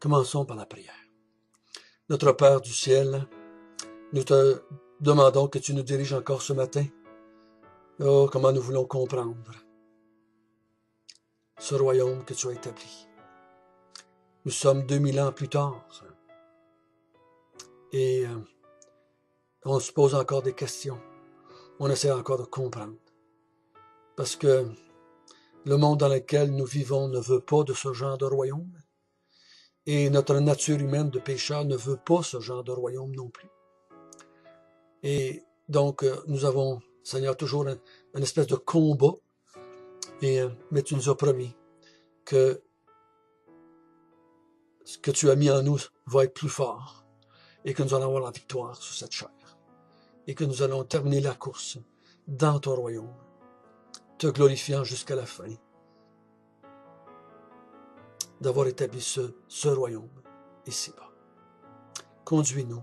Commençons par la prière. Notre Père du ciel, nous te demandons que tu nous diriges encore ce matin. Oh, comment nous voulons comprendre ce royaume que tu as établi. Nous sommes 2000 ans plus tard et on se pose encore des questions. On essaie encore de comprendre. Parce que le monde dans lequel nous vivons ne veut pas de ce genre de royaume. Et notre nature humaine de pécheur ne veut pas ce genre de royaume non plus. Et donc, nous avons, Seigneur, toujours une espèce de combat. Mais tu nous as promis que ce que tu as mis en nous va être plus fort et que nous allons avoir la victoire sur cette chair. Et que nous allons terminer la course dans ton royaume, te glorifiant jusqu'à la fin d'avoir établi ce royaume ici-bas. Conduis-nous,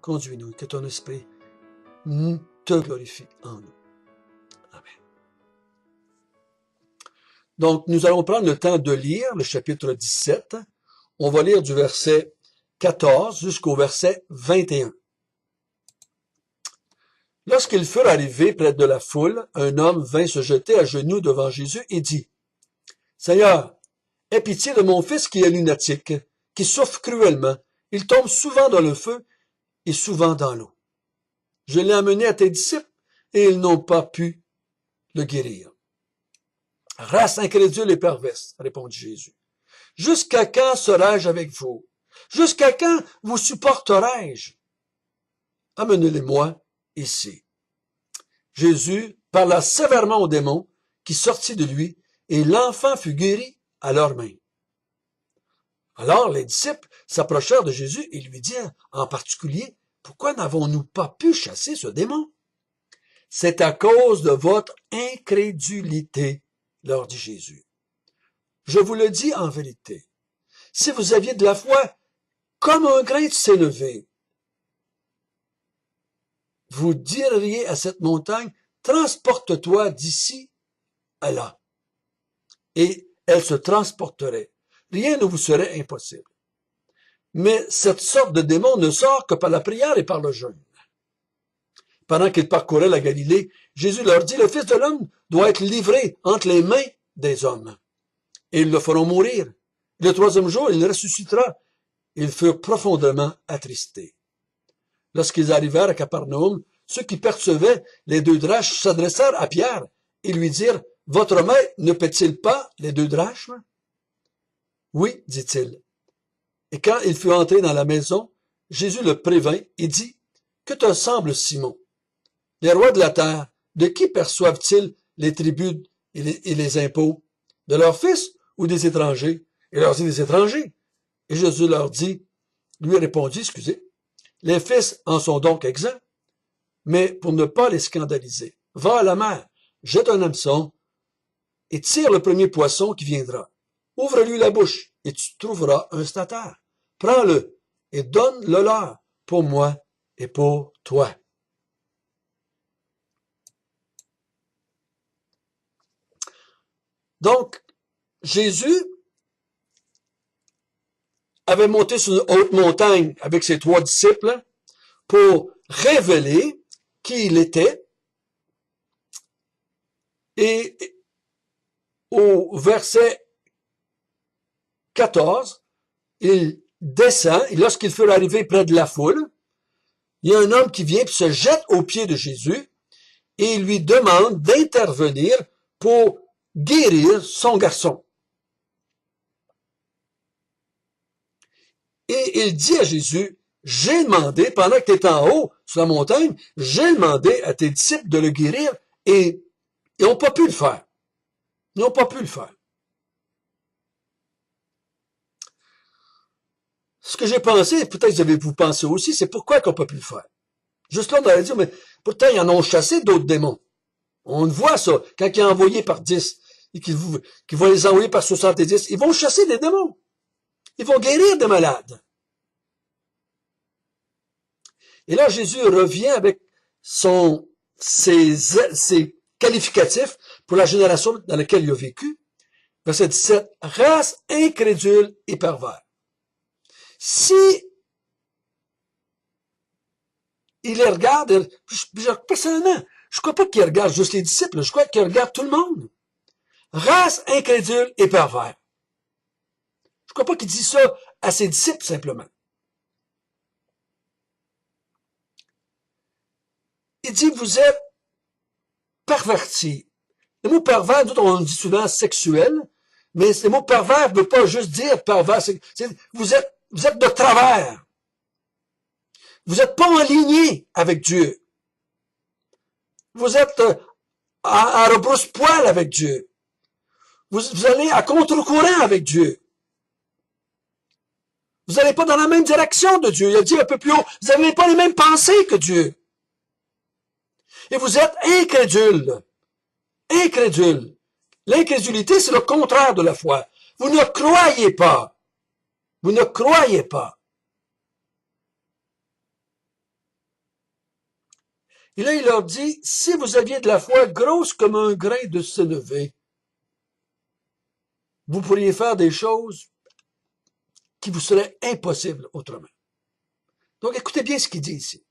que ton esprit te glorifie en nous. Amen. Donc, nous allons prendre le temps de lire le chapitre 17. On va lire du verset 14 jusqu'au verset 21. Lorsqu'ils furent arrivés près de la foule, un homme vint se jeter à genoux devant Jésus et dit, « Seigneur, aie pitié de mon fils qui est lunatique, qui souffre cruellement. Il tombe souvent dans le feu et souvent dans l'eau. Je l'ai amené à tes disciples et ils n'ont pas pu le guérir. » « Race incrédule et perverse, répondit Jésus. Jusqu'à quand serai-je avec vous? Jusqu'à quand vous supporterai-je? Amenez-les-moi ici. Jésus parla sévèrement au démon qui sortit de lui et l'enfant fut guéri à leurs mains. Alors les disciples s'approchèrent de Jésus et lui dirent en particulier, « Pourquoi n'avons-nous pas pu chasser ce démon? » « C'est à cause de votre incrédulité, leur dit Jésus. Je vous le dis en vérité, si vous aviez de la foi comme un grain de sénévé, vous diriez à cette montagne, transporte-toi d'ici à là. Et elle se transporterait. Rien ne vous serait impossible. Mais cette sorte de démon ne sort que par la prière et par le jeûne. Pendant qu'ils parcouraient la Galilée, Jésus leur dit, le Fils de l'homme doit être livré entre les mains des hommes. Et ils le feront mourir. Le troisième jour, il ressuscitera. Ils furent profondément attristés. Lorsqu'ils arrivèrent à Capernaum, ceux qui percevaient les 2 drachmes s'adressèrent à Pierre et lui dirent, « Votre maître ne paie-t-il pas les 2 drachmes? » « Oui, dit-il. Et quand il fut entré dans la maison, Jésus le prévint et dit, « Que te semble, Simon? Les rois de la terre, de qui perçoivent-ils les tributs et les impôts? De leurs fils ou des étrangers? » Et leur dit, « Des étrangers. » Et Jésus leur dit, lui répondit, les fils en sont donc exempts, mais pour ne pas les scandaliser, va à la mer, jette un hameçon et tire le premier poisson qui viendra. Ouvre-lui la bouche et tu trouveras un stater. Prends-le et donne-le leur pour moi et pour toi. Donc, Jésus avait monté sur une haute montagne avec ses 3 disciples pour révéler qui il était. Et au verset 14, il descend, et lorsqu'ils furent arrivés près de la foule, il y a un homme qui vient et se jette aux pieds de Jésus et il lui demande d'intervenir pour guérir son garçon. Et il dit à Jésus, j'ai demandé, pendant que tu es en haut sur la montagne, j'ai demandé à tes disciples de le guérir et ils n'ont pas pu le faire. Ils n'ont pas pu le faire. Ce que j'ai pensé, peut-être avez-vous pensé aussi, c'est pourquoi qu'on peut plus le faire. Juste là, on aurait dit, mais pourtant, ils en ont chassé d'autres démons. On voit ça, quand il est envoyé par 10, et qu'il va les envoyer par 70, ils vont chasser des démons. Ils vont guérir des malades. Et là, Jésus revient avec ses qualificatifs pour la génération dans laquelle il a vécu. Verset 17, race incrédule et pervers. Si il les regarde, personnellement, je crois pas qu'il regarde juste les disciples, je crois qu'il regarde tout le monde. Race incrédule et pervers. Je crois pas qu'il dit ça à ses disciples simplement. Il dit, vous êtes pervertis. Le mot pervers, nous, on dit souvent sexuel, mais le mot pervers ne veut pas juste dire pervers. Vous êtes de travers. Vous n'êtes pas en lignée avec Dieu. Vous êtes à rebrousse-poil avec Dieu. Vous allez à contre-courant avec Dieu. Vous n'allez pas dans la même direction de Dieu. Il a dit un peu plus haut, vous n'avez pas les mêmes pensées que Dieu. Et vous êtes incrédules. Incrédules. L'incrédulité, c'est le contraire de la foi. Vous ne croyez pas. Vous ne croyez pas. Et là, il leur dit, si vous aviez de la foi grosse comme un grain de sénévé, vous pourriez faire des choses qui vous seraient impossibles autrement. Donc, écoutez bien ce qu'il dit ici.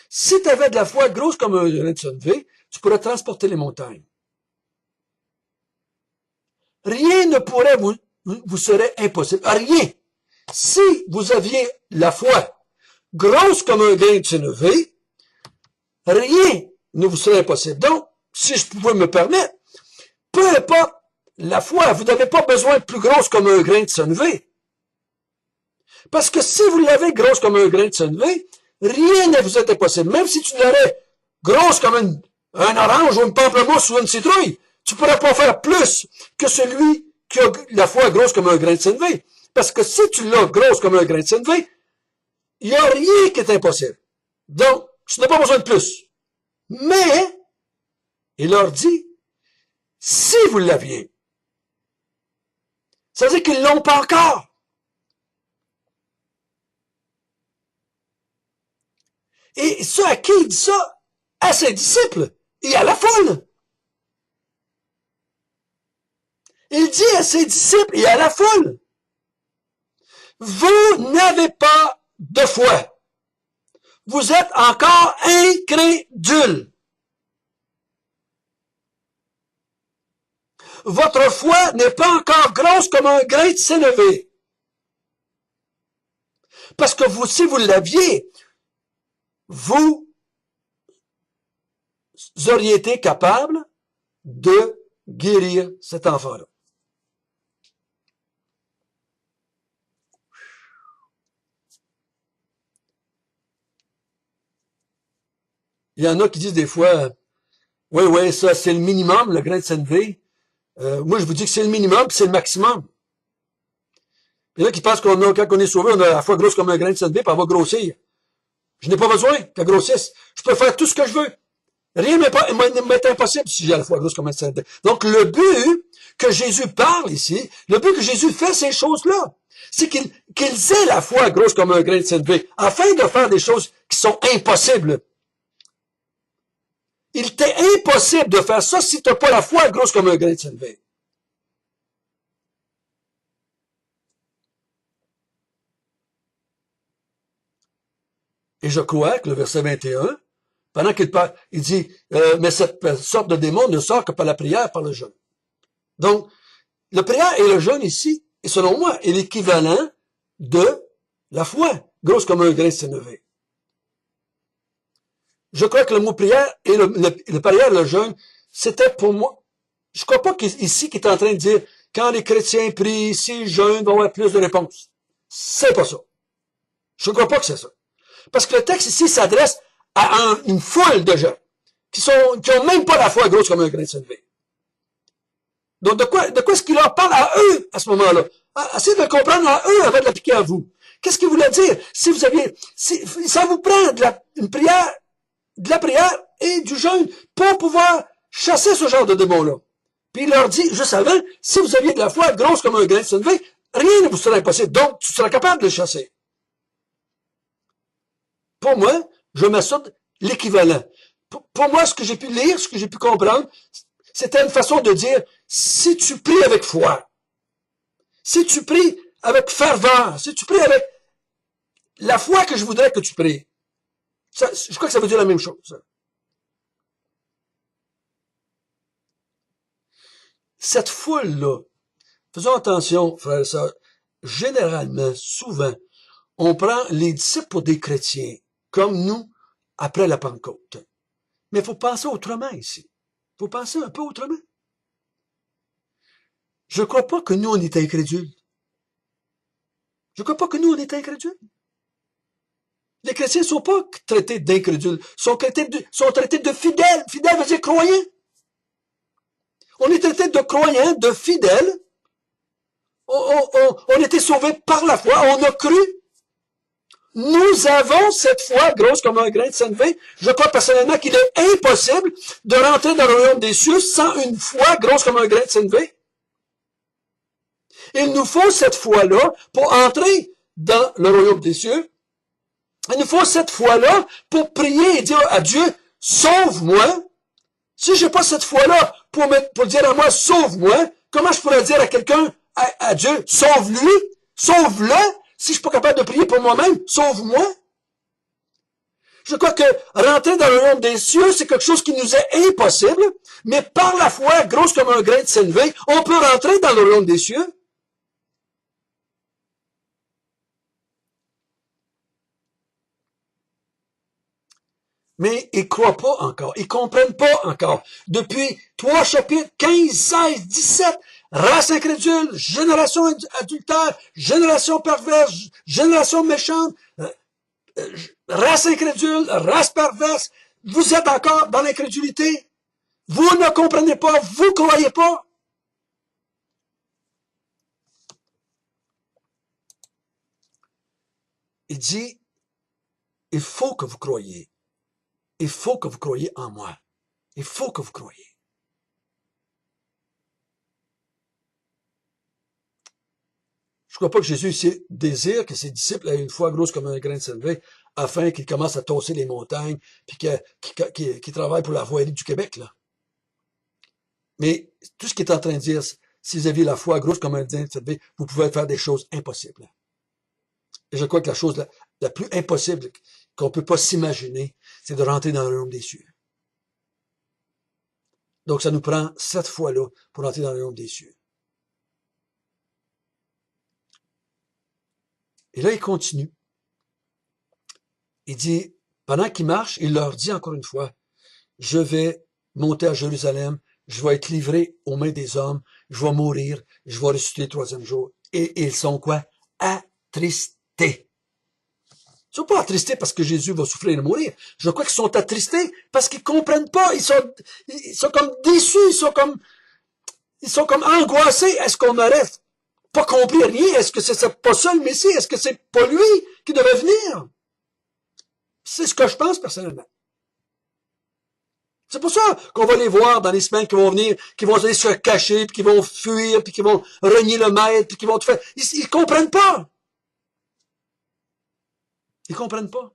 Si tu avais de la foi grosse comme un grain de sénévé, tu pourrais transporter les montagnes. Rien ne pourrait vous serait impossible. Rien. Si vous aviez la foi grosse comme un grain de sénévé, rien ne vous serait impossible. Donc, si je pouvais me permettre, peu importe la foi, vous n'avez pas besoin de plus grosse comme un grain de sénévé. Parce que si vous l'avez grosse comme un grain de sénévé, rien ne vous est impossible. Même si tu l'aurais grosse comme un orange ou une pamplemousse ou une citrouille, tu ne pourrais pas faire plus que celui qui a la foi grosse comme un grain de sénévé. Parce que si tu l'as grosse comme un grain de sénévé, il n'y a rien qui est impossible. Donc, tu n'as pas besoin de plus. Mais, il leur dit, si vous l'aviez, ça veut dire qu'ils ne l'ont pas encore. Et ça, à qui il dit ça? À ses disciples et à la foule. Il dit à ses disciples et à la foule, vous n'avez pas de foi. Vous êtes encore incrédules. Votre foi n'est pas encore grosse comme un grain de sénévé. Parce que vous, si vous l'aviez, vous auriez été capable de guérir cet enfant-là. Il y en a qui disent des fois, oui, ça c'est le minimum, le grain de sénévé. Moi, je vous dis que c'est le minimum, puis c'est le maximum. Il y en a qui pensent quand on est sauvé, on a la foi grosse comme un grain de sénévé, puis elle va grossir. Je n'ai pas besoin qu'elle grossisse. Je peux faire tout ce que je veux. Rien ne m'est impossible si j'ai la foi grosse comme un grain de sénévé. Donc, le but que Jésus parle ici, le but que Jésus fait ces choses-là, c'est qu'ils aient la foi grosse comme un grain de sénévé, afin de faire des choses qui sont impossibles. Il t'est impossible de faire ça si tu n'as pas la foi grosse comme un grain de sénévé. Et je crois que le verset 21, pendant qu'il parle, il dit, mais cette sorte de démon ne sort que par la prière, par le jeûne. Donc, la prière et le jeûne ici, et selon moi, est l'équivalent de la foi grosse comme un grain de sénévé. Je crois que le mot prière et le prière et le jeûne, c'était pour moi. Je crois pas qu'ici qu'il est en train de dire, quand les chrétiens prient, s'ils jeûnent, vont avoir plus de réponses. C'est pas ça. Je ne crois pas que c'est ça. Parce que le texte ici s'adresse à une foule de gens qui ont même pas la foi grosse comme un grain de sénévé. Donc, de quoi est-ce qu'il leur parle à eux à ce moment-là? Essayez de le comprendre à eux avant de l'appliquer à vous. Qu'est-ce qu'il voulait dire? Si ça vous prend de la prière et du jeûne pour pouvoir chasser ce genre de démons-là. Puis il leur dit, juste avant, si vous aviez de la foi grosse comme un grain de sénévé, rien ne vous serait impossible. Donc, tu seras capable de le chasser. Pour moi, je m'assure l'équivalent. Pour moi, ce que j'ai pu lire, ce que j'ai pu comprendre, c'était une façon de dire, si tu pries avec foi, si tu pries avec ferveur, si tu pries avec la foi que je voudrais que tu pries. Ça, je crois que ça veut dire la même chose. Cette foule-là, faisons attention, frères et sœurs, généralement, souvent, on prend les disciples pour des chrétiens, comme nous, après la Pentecôte. Mais il faut penser autrement ici. Il faut penser un peu autrement. Je ne crois pas que nous, on est incrédules. Je ne crois pas que nous, on est incrédules. Les chrétiens ne sont pas traités d'incrédules, sont traités de fidèles. Fidèles veut dire croyants. On est traités de croyants, de fidèles. On était sauvés par la foi, on a cru. Nous avons cette foi grosse comme un grain de sénévé. Je crois personnellement qu'il est impossible de rentrer dans le royaume des cieux sans une foi grosse comme un grain de sénévé. Il nous faut cette foi-là pour entrer dans le royaume des cieux. Il nous faut cette foi-là pour prier et dire à Dieu, sauve-moi. Si j'ai pas cette foi-là pour dire à moi, sauve-moi, comment je pourrais dire à quelqu'un, à Dieu, sauve-lui, sauve-le, si je suis pas capable de prier pour moi-même, sauve-moi? Je crois que rentrer dans le royaume des cieux, c'est quelque chose qui nous est impossible, mais par la foi, grosse comme un grain de sénévé, on peut rentrer dans le royaume des cieux. Mais ils croient pas encore, ils comprennent pas encore. Depuis 3 chapitres, 15, 16, 17, race incrédule, génération adultère, génération perverse, génération méchante, race incrédule, race perverse, vous êtes encore dans l'incrédulité. Vous ne comprenez pas, vous croyez pas. Il dit, il faut que vous croyiez. Il faut que vous croyiez en moi. Il faut que vous croyiez. Je ne crois pas que Jésus désire que ses disciples aient une foi grosse comme un grain de sénévé afin qu'ils commencent à tosser les montagnes puis qu'ils travaillent pour la voirie du Québec, là. Mais tout ce qu'il est en train de dire, si vous aviez la foi grosse comme un grain de sénévé, vous pouvez faire des choses impossibles. Et je crois que la chose la plus impossible qu'on ne peut pas s'imaginer, c'est de rentrer dans le royaume des cieux. Donc, ça nous prend cette fois-là pour rentrer dans le royaume des cieux. Et là, il continue. Il dit, pendant qu'il marche, il leur dit encore une fois, je vais monter à Jérusalem, je vais être livré aux mains des hommes, je vais mourir, je vais ressusciter le 3e jour. Et ils sont quoi? Attristés. Ils sont pas attristés parce que Jésus va souffrir et mourir. Je crois qu'ils sont attristés parce qu'ils comprennent pas. Ils sont comme déçus. Ils sont comme angoissés. Est-ce qu'on aurait pas compris rien? Est-ce que c'est pas ça le Messie? Est-ce que c'est pas lui qui devait venir? C'est ce que je pense personnellement. C'est pour ça qu'on va les voir dans les semaines qui vont venir, qui vont aller se cacher, puis qui vont fuir, puis qui vont renier le maître, puis qui vont tout faire. Ils comprennent pas. Ils comprennent pas.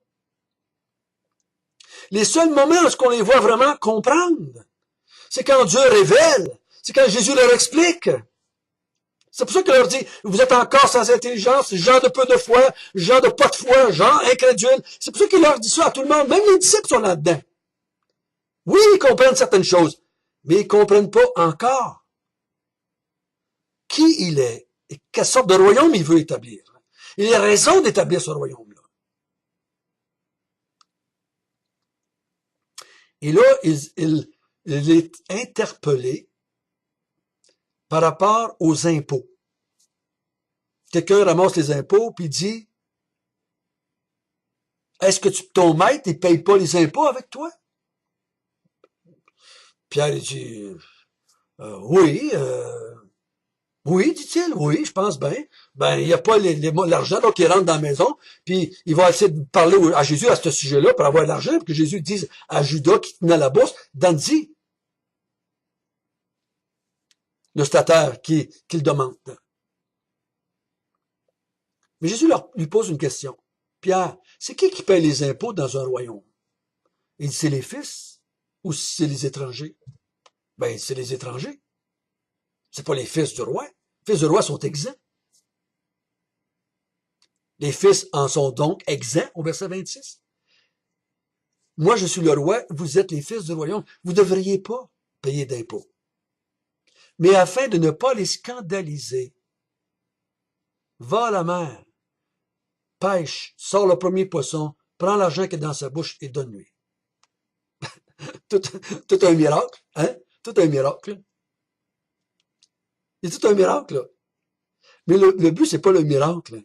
Les seuls moments où on les voit vraiment comprendre, c'est quand Dieu révèle, c'est quand Jésus leur explique. C'est pour ça qu'il leur dit, vous êtes encore sans intelligence, gens de peu de foi, gens de pas de foi, gens incrédules. C'est pour ça qu'il leur dit ça à tout le monde. Même les disciples sont là-dedans. Oui, ils comprennent certaines choses, mais ils comprennent pas encore qui il est et quelle sorte de royaume il veut établir. Il a raison d'établir ce royaume-là. Et là, il est interpellé par rapport aux impôts. Quelqu'un ramasse les impôts puis dit, est-ce que ton maître ne paye pas les impôts avec toi? Pierre il dit, oui, dit-il, oui, je pense bien. Ben, il n'y a pas l'argent, donc il rentre dans la maison, puis il va essayer de parler à Jésus à ce sujet-là pour avoir de l'argent, pour que Jésus dise à Judas qui tenait la bourse, donne-y le statutaire qu'il demande. Mais Jésus lui pose une question. Pierre, c'est qui paye les impôts dans un royaume? Il dit, c'est les fils ou c'est les étrangers? Ben, c'est les étrangers. C'est pas les fils du roi. Les fils du roi sont exempts. Les fils en sont donc exempts au verset 26. Moi, je suis le roi, vous êtes les fils du royaume. Vous ne devriez pas payer d'impôts. Mais afin de ne pas les scandaliser, va à la mer, pêche, sors le premier poisson, prends l'argent qui est dans sa bouche et donne-lui. tout un miracle, hein? Tout un miracle. C'est tout un miracle, là. Mais le but, c'est pas le miracle.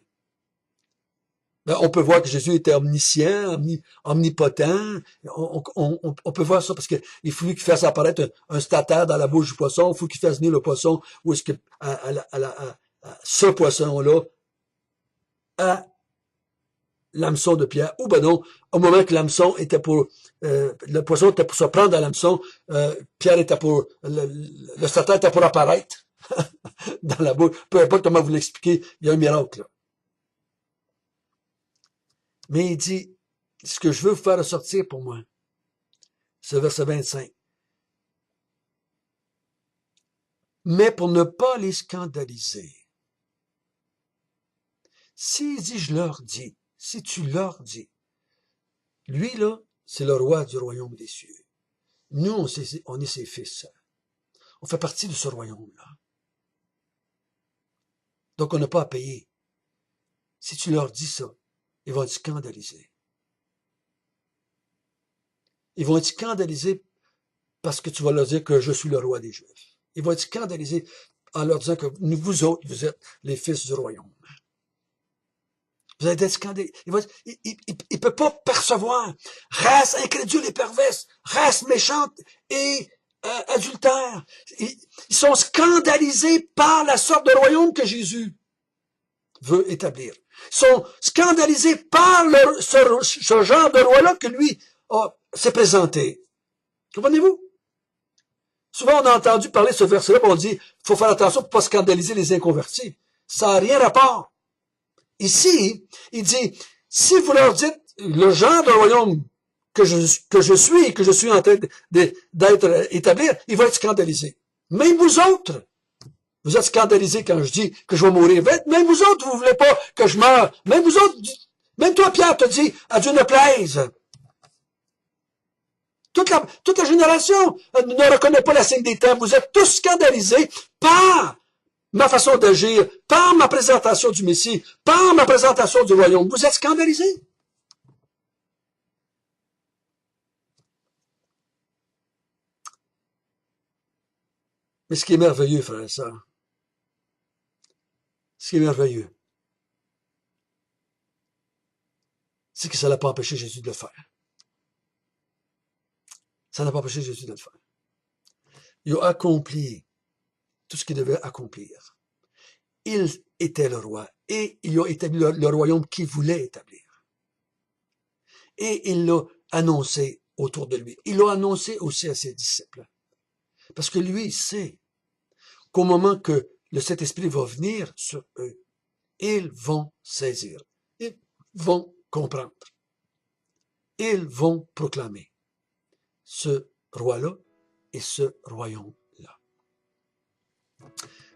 On peut voir que Jésus était omniscient, omnipotent. On peut voir ça parce qu'il faut qu'il fasse apparaître un statère dans la bouche du poisson. Il faut qu'il fasse venir le poisson où est-ce que ce poisson-là à l'hameçon de Pierre. Ou ben non, au moment que l'hameçon était pour le poisson était pour se prendre à l'hameçon, Pierre était pour le statère était pour apparaître dans la bouche. Peu importe comment vous l'expliquez, il y a un miracle là. Mais il dit, ce que je veux vous faire ressortir pour moi, c'est verset 25. Mais pour ne pas les scandaliser. S'il dit, je leur dis, si tu leur dis, lui là, c'est le roi du royaume des cieux. Nous, on est ses fils. On fait partie de ce royaume-là. Donc, on n'a pas à payer. Si tu leur dis ça, ils vont être scandalisés. Ils vont être scandalisés parce que tu vas leur dire que je suis le roi des Juifs. Ils vont être scandalisés en leur disant que vous autres, vous êtes les fils du royaume. Vous allez être scandalisés. Il ne peut pas percevoir race incrédule et perverse, race méchante et adultère. Ils sont scandalisés par la sorte de royaume que Jésus veut établir. Ils sont scandalisés par ce genre de roi-là que lui s'est présenté. Comprenez-vous? Souvent, on a entendu parler de ce verset-là, on dit, il faut faire attention pour ne pas scandaliser les inconvertis. Ça n'a rien à rapport. Ici, il dit, si vous leur dites le genre de royaume que je suis en train d'être établi, il va être scandalisé. Même vous autres, vous êtes scandalisés quand je dis que je vais mourir vite. Même vous autres, vous voulez pas que je meure. Même vous autres, même toi, Pierre, te dit, à Dieu ne plaise. Toute la génération ne reconnaît pas la signe des temps. Vous êtes tous scandalisés par ma façon d'agir, par ma présentation du Messie, par ma présentation du royaume. Vous êtes scandalisés. Mais ce qui est merveilleux, frères et sœurs, ce qui est merveilleux, c'est que ça n'a pas empêché Jésus de le faire. Ça n'a pas empêché Jésus de le faire. Il a accompli tout ce qu'il devait accomplir. Il était le roi et il a établi le royaume qu'il voulait établir. Et il l'a annoncé autour de lui. Il l'a annoncé aussi à ses disciples. Parce que lui, il sait qu'au moment que le Saint-Esprit va venir sur eux, ils vont saisir. Ils vont comprendre. Ils vont proclamer ce roi-là et ce royaume-là.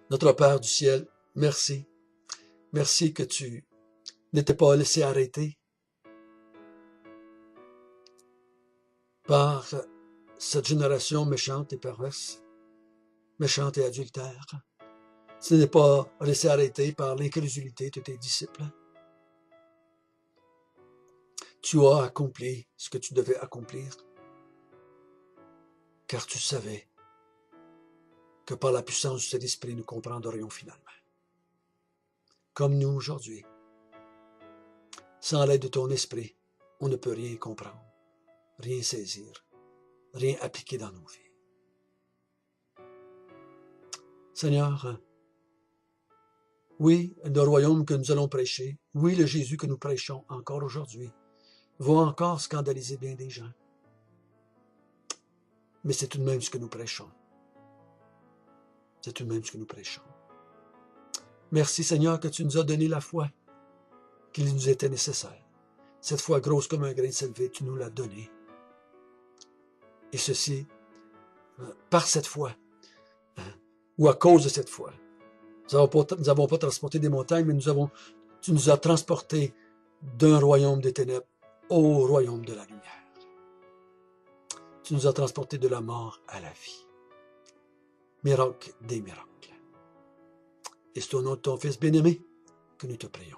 Notre Père du ciel, merci. Merci que tu n'étais pas laissé arrêter par cette génération méchante et perverse, méchante et adultère. Tu n'es pas laissé arrêter par l'incrédulité de tes disciples. Tu as accompli ce que tu devais accomplir, car tu savais que par la puissance du Saint-Esprit, nous comprendrions finalement. Comme nous aujourd'hui, sans l'aide de ton esprit, on ne peut rien comprendre, rien saisir, rien appliquer dans nos vies. Seigneur, oui, le royaume que nous allons prêcher, oui, le Jésus que nous prêchons encore aujourd'hui, va encore scandaliser bien des gens. Mais c'est tout de même ce que nous prêchons. C'est tout de même ce que nous prêchons. Merci Seigneur que tu nous as donné la foi qu'il nous était nécessaire. Cette foi grosse comme un grain de sel, tu nous l'as donnée. Et ceci, par cette foi, ou à cause de cette foi. Nous n'avons pas transporté des montagnes, mais nous avons Tu nous as transportés d'un royaume des ténèbres au royaume de la lumière. Tu nous as transportés de la mort à la vie. Miracle des miracles. Et c'est au nom de ton Fils bien-aimé que nous te prions.